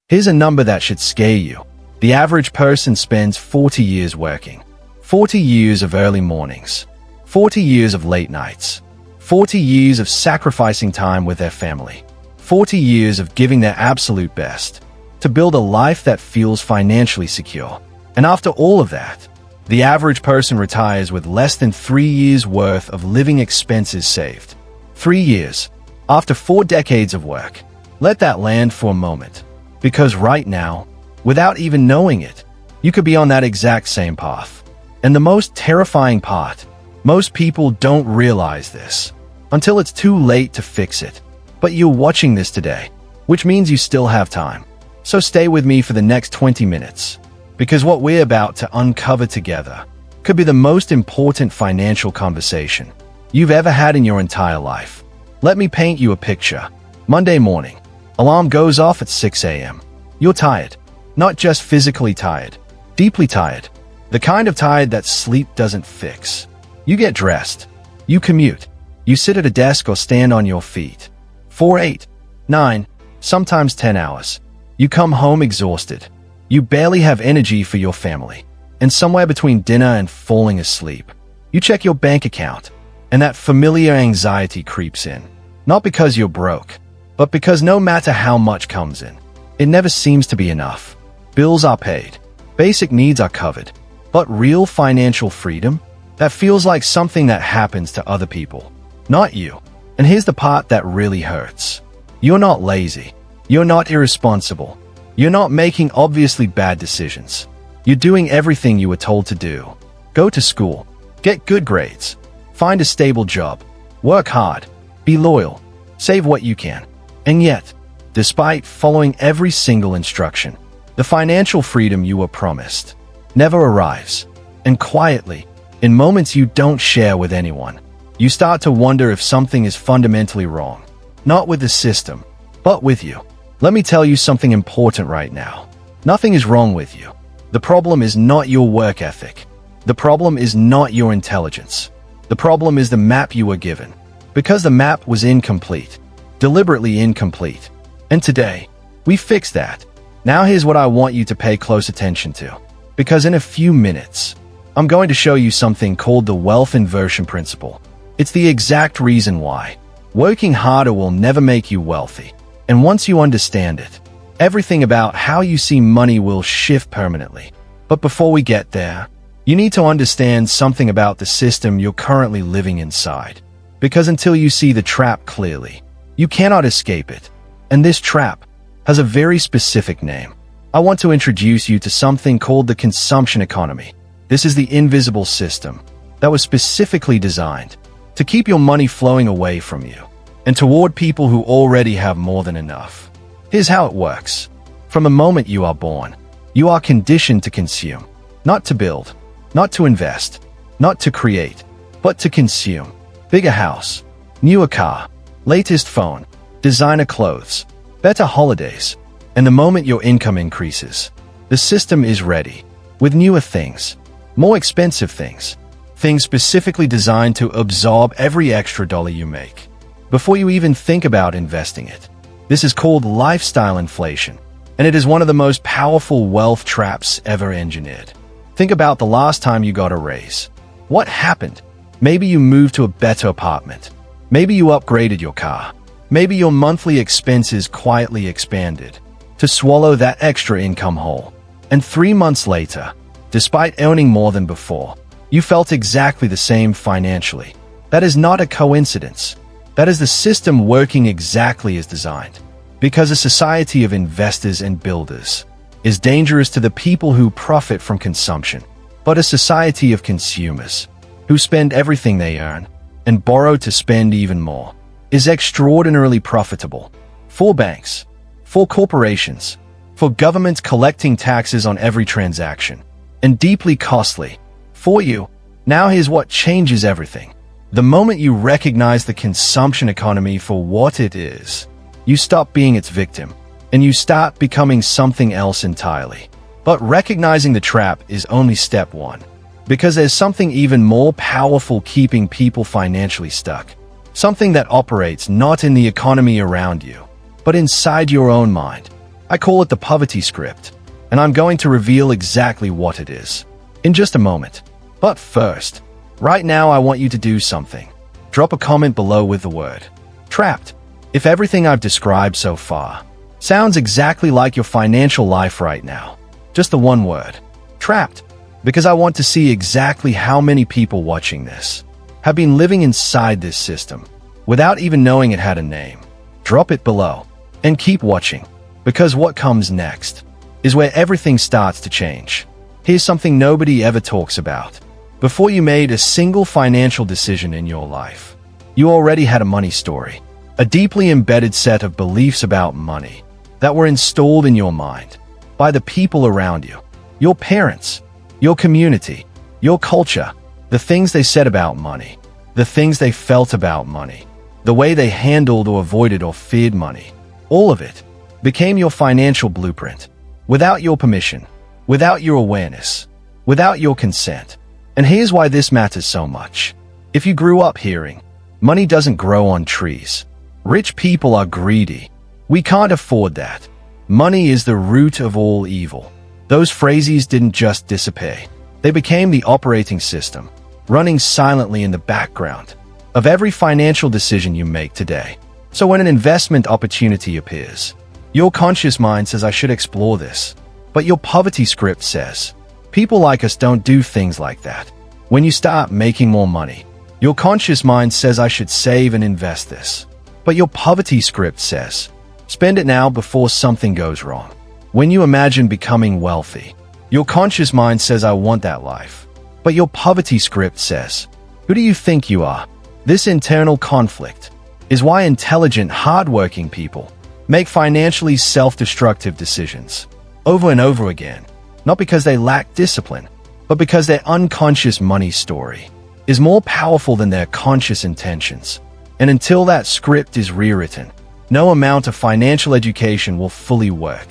Here's a number that should scare you. The average person spends 40 years working. 40 years of early mornings. 40 years of late nights. 40 years of sacrificing time with their family. 40 years of giving their absolute best to build a life that feels financially secure. And after all of that, the average person retires with less than 3 years' worth of living expenses saved. 3 years after 4 decades of work. Let that land for a moment. Because right now, without even knowing it, you could be on that exact same path. And the most terrifying part, most people don't realize this until it's too late to fix it. But you're watching this today, which means you still have time. So stay with me for the next 20 minutes, because what we're about to uncover together could be the most important financial conversation you've ever had in your entire life. Let me paint you a picture. Monday morning, alarm goes off at 6 a.m. You're tired. Not just physically tired, deeply tired. The kind of tired that sleep doesn't fix. You get dressed. You commute. You sit at a desk or stand on your feet. 4, 8, 9, sometimes 10 hours. You come home exhausted. You barely have energy for your family. And somewhere between dinner and falling asleep, you check your bank account, and that familiar anxiety creeps in. Not because you're broke, but because no matter how much comes in, it never seems to be enough. Bills are paid. Basic needs are covered. But real financial freedom? That feels like something that happens to other people, not you. And here's the part that really hurts. You're not lazy. You're not irresponsible. You're not making obviously bad decisions. You're doing everything you were told to do. Go to school. Get good grades. Find a stable job. Work hard. Be loyal. Save what you can. And yet, despite following every single instruction, the financial freedom you were promised never arrives. And quietly, in moments you don't share with anyone, you start to wonder if something is fundamentally wrong. Not with the system, but with you. Let me tell you something important right now. Nothing is wrong with you. The problem is not your work ethic. The problem is not your intelligence. The problem is the map you were given. Because the map was incomplete. Deliberately incomplete. And today, we fix that. Now here's what I want you to pay close attention to. Because in a few minutes, I'm going to show you something called the Wealth Inversion Principle. It's the exact reason why working harder will never make you wealthy. And once you understand it, everything about how you see money will shift permanently. But before we get there, you need to understand something about the system you're currently living inside. Because until you see the trap clearly, you cannot escape it. And this trap has a very specific name. I want to introduce you to something called the consumption economy. This is the invisible system that was specifically designed to keep your money flowing away from you and toward people who already have more than enough. Here's how it works. From the moment you are born, you are conditioned to consume, not to build, not to invest, not to create, but to consume. Bigger house, newer car, latest phone, designer clothes, better holidays. And the moment your income increases, the system is ready with newer things, more expensive things, things specifically designed to absorb every extra dollar you make before you even think about investing it. This is called lifestyle inflation, and it is one of the most powerful wealth traps ever engineered. Think about the last time you got a raise. What happened? Maybe you moved to a better apartment. Maybe you upgraded your car. Maybe your monthly expenses quietly expanded to swallow that extra income whole. And 3 months later, despite earning more than before, you felt exactly the same financially. That is not a coincidence. That is the system working exactly as designed. Because a society of investors and builders is dangerous to the people who profit from consumption, but a society of consumers who spend everything they earn and borrow to spend even more is extraordinarily profitable. For banks, for corporations, for governments collecting taxes on every transaction, and deeply costly for you. Now here's what changes everything. The moment you recognize the consumption economy for what it is, you stop being its victim, and you start becoming something else entirely. But recognizing the trap is only step one, because there's something even more powerful keeping people financially stuck. Something that operates not in the economy around you, but inside your own mind. I call it the poverty script, and I'm going to reveal exactly what it is in just a moment. But first, right now I want you to do something. Drop a comment below with the word trapped. If everything I've described so far sounds exactly like your financial life right now, just the one word, trapped, because I want to see exactly how many people watching this have been living inside this system without even knowing it had a name. Drop it below and keep watching, because what comes next is where everything starts to change. Here's something nobody ever talks about. Before you made a single financial decision in your life, you already had a money story, a deeply embedded set of beliefs about money that were installed in your mind by the people around you, your parents, your community, your culture, the things they said about money, the things they felt about money, the way they handled or avoided or feared money. All of it became your financial blueprint, without your permission, without your awareness, without your consent. And here's why this matters so much. If you grew up hearing, money doesn't grow on trees, rich people are greedy, we can't afford that, money is the root of all evil, those phrases didn't just disappear. They became the operating system, running silently in the background of every financial decision you make today. So when an investment opportunity appears, your conscious mind says, I should explore this. But your poverty script says, people like us don't do things like that. When you start making more money, your conscious mind says, I should save and invest this. But your poverty script says, spend it now before something goes wrong. When you imagine becoming wealthy, your conscious mind says, I want that life. But your poverty script says, who do you think you are? This internal conflict is why intelligent, hardworking people make financially self-destructive decisions over and over again, not because they lack discipline, but because their unconscious money story is more powerful than their conscious intentions. And until that script is rewritten, no amount of financial education will fully work.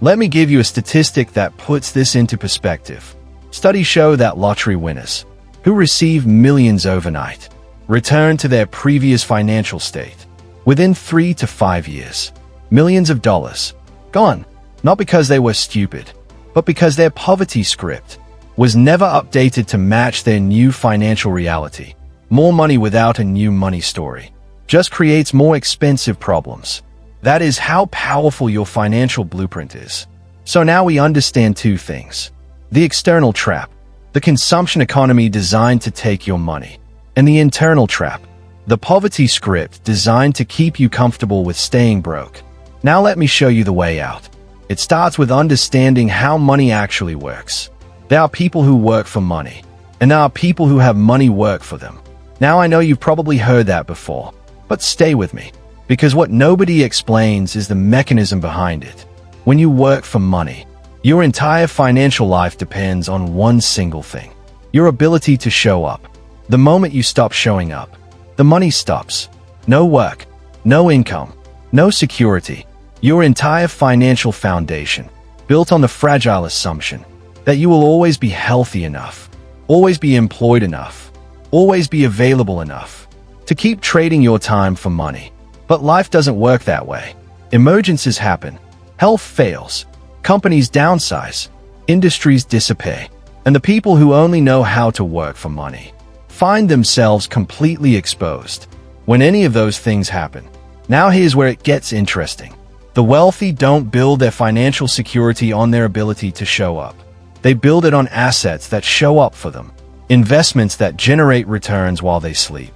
Let me give you a statistic that puts this into perspective. Studies show that lottery winners who receive millions overnight return to their previous financial state within 3 to 5 years. Millions of dollars gone, not because they were stupid, but because their poverty script was never updated to match their new financial reality. More money without a new money story just creates more expensive problems. That is how powerful your financial blueprint is. So now we understand two things: the external trap, the consumption economy designed to take your money, and the internal trap, the poverty script designed to keep you comfortable with staying broke. Now let me show you the way out. It starts with understanding how money actually works. There are people who work for money, and there are people who have money work for them. Now I know you've probably heard that before, but stay with me, because what nobody explains is the mechanism behind it. When you work for money, your entire financial life depends on one single thing: your ability to show up. The moment you stop showing up, the money stops. No work, no income, no security. Your entire financial foundation, built on the fragile assumption that you will always be healthy enough, always be employed enough, always be available enough to keep trading your time for money. But life doesn't work that way. Emergencies happen, health fails, companies downsize, industries disappear, and the people who only know how to work for money find themselves completely exposed. When any of those things happen, now here's where it gets interesting. The wealthy don't build their financial security on their ability to show up. They build it on assets that show up for them, investments that generate returns while they sleep,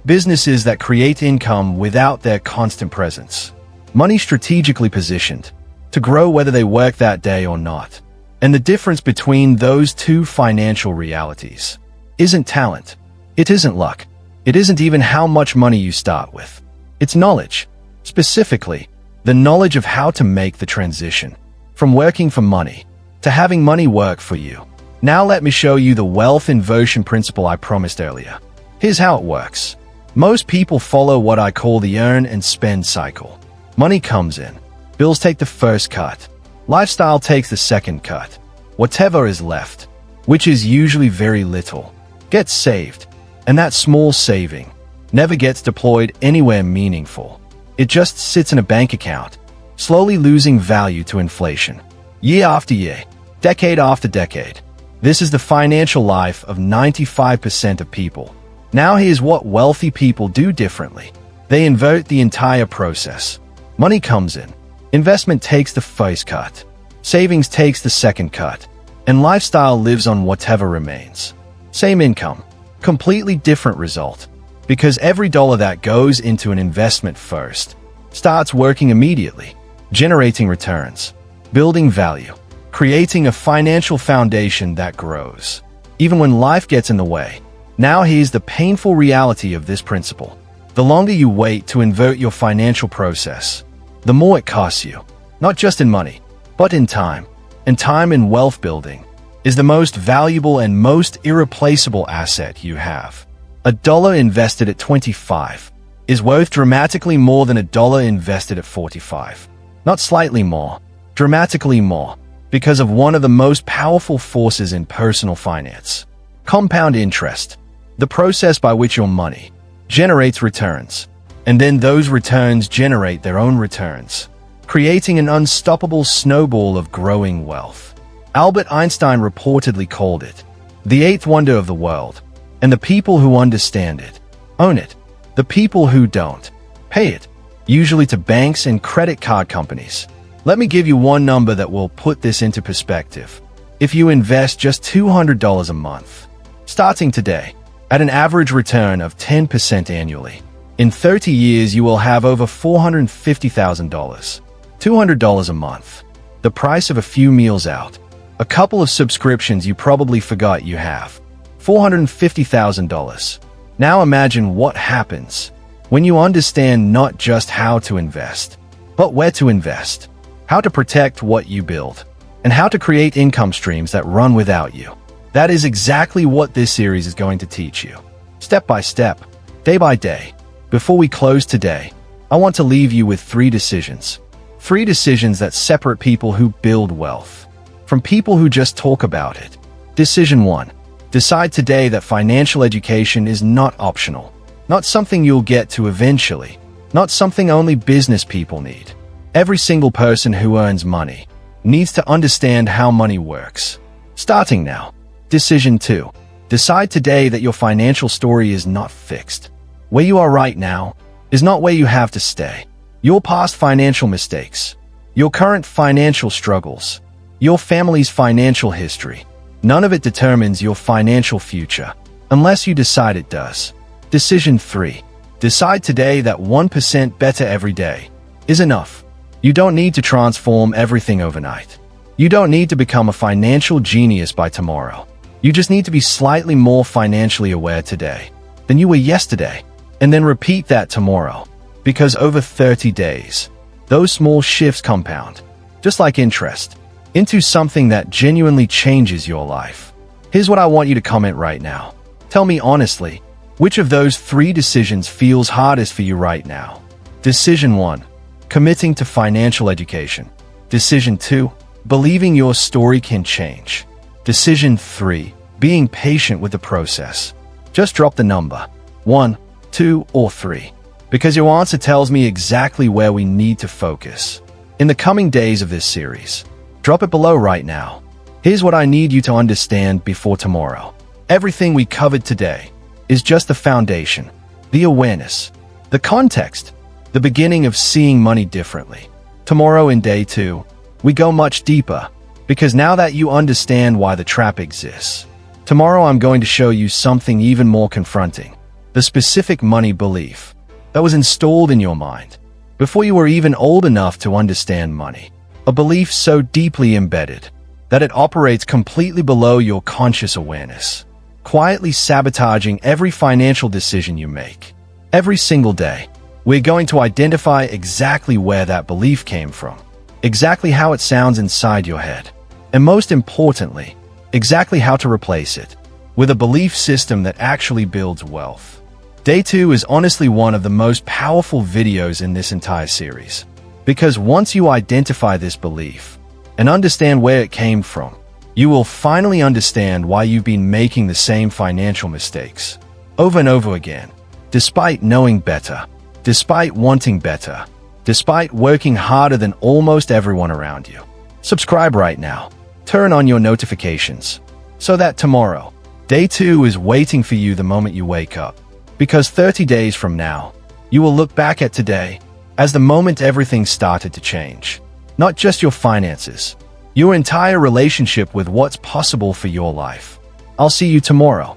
businesses that create income without their constant presence, money strategically positioned to grow whether they work that day or not. And the difference between those two financial realities isn't talent, it isn't luck, it isn't even how much money you start with. It's knowledge, specifically the knowledge of how to make the transition from working for money to having money work for you. Now let me show you the wealth inversion principle I promised earlier. Here's how it works. Most people follow what I call the earn and spend cycle. Money comes in, bills take the first cut, lifestyle takes the second cut. Whatever is left, which is usually very little, gets saved, and that small saving never gets deployed anywhere meaningful. It just sits in a bank account, slowly losing value to inflation. Year after year, decade after decade. This is the financial life of 95% of people. Now here's what wealthy people do differently. They invert the entire process. Money comes in. Investment takes the first cut. Savings takes the second cut. And lifestyle lives on whatever remains. Same income. Completely different result. Because every dollar that goes into an investment first starts working immediately, generating returns, building value, creating a financial foundation that grows, even when life gets in the way. Now here's the painful reality of this principle. The longer you wait to invert your financial process, the more it costs you, not just in money, but in time. And time in wealth building is the most valuable and most irreplaceable asset you have. A dollar invested at 25 is worth dramatically more than a dollar invested at 45. Not slightly more, dramatically more, because of one of the most powerful forces in personal finance: compound interest, the process by which your money generates returns, and then those returns generate their own returns, creating an unstoppable snowball of growing wealth. Albert Einstein reportedly called it the eighth wonder of the world, and the people who understand it own it. The people who don't pay it, usually to banks and credit card companies. Let me give you one number that will put this into perspective. If you invest just $200 a month, starting today, at an average return of 10% annually, in 30 years you will have over $450,000. $200 a month. The price of a few meals out. A couple of subscriptions you probably forgot you have. $450,000. Now imagine what happens when you understand not just how to invest, but where to invest, how to protect what you build, and how to create income streams that run without you. That is exactly what this series is going to teach you. Step by step, day by day. Before we close today, I want to leave you with 3 decisions. 3 decisions that separate people who build wealth from people who just talk about it. Decision 1. Decide today that financial education is not optional, not something you'll get to eventually, not something only business people need. Every single person who earns money needs to understand how money works. Starting now. Decision 2. Decide today that your financial story is not fixed. Where you are right now is not where you have to stay. Your past financial mistakes, your current financial struggles, your family's financial history, none of it determines your financial future, unless you decide it does. Decision 3. Decide today that 1% better every day is enough. You don't need to transform everything overnight. You don't need to become a financial genius by tomorrow. You just need to be slightly more financially aware today than you were yesterday, and then repeat that tomorrow. Because over 30 days, those small shifts compound, just like interest, into something that genuinely changes your life. Here's what I want you to comment right now. Tell me honestly, which of those 3 decisions feels hardest for you right now? Decision 1. Committing to financial education. Decision 2. Believing your story can change. Decision 3. Being patient with the process. Just drop the number 1, 2, or 3. Because your answer tells me exactly where we need to focus in the coming days of this series. Drop it below right now. Here's what I need you to understand before tomorrow. Everything we covered today is just the foundation, the awareness, the context, the beginning of seeing money differently. Tomorrow in day 2, we go much deeper, because now that you understand why the trap exists, tomorrow I'm going to show you something even more confronting: the specific money belief that was installed in your mind before you were even old enough to understand money. A belief so deeply embedded that it operates completely below your conscious awareness, quietly sabotaging every financial decision you make. Every single day, we're going to identify exactly where that belief came from, exactly how it sounds inside your head, and most importantly, exactly how to replace it with a belief system that actually builds wealth. Day 2 is honestly one of the most powerful videos in this entire series, because once you identify this belief and understand where it came from, you will finally understand why you've been making the same financial mistakes over and over again, despite knowing better, despite wanting better, despite working harder than almost everyone around you. Subscribe right now. Turn on your notifications so that tomorrow, day 2 is waiting for you the moment you wake up. Because 30 days from now, you will look back at today as the moment everything started to change. Not just your finances, your entire relationship with what's possible for your life. I'll see you tomorrow.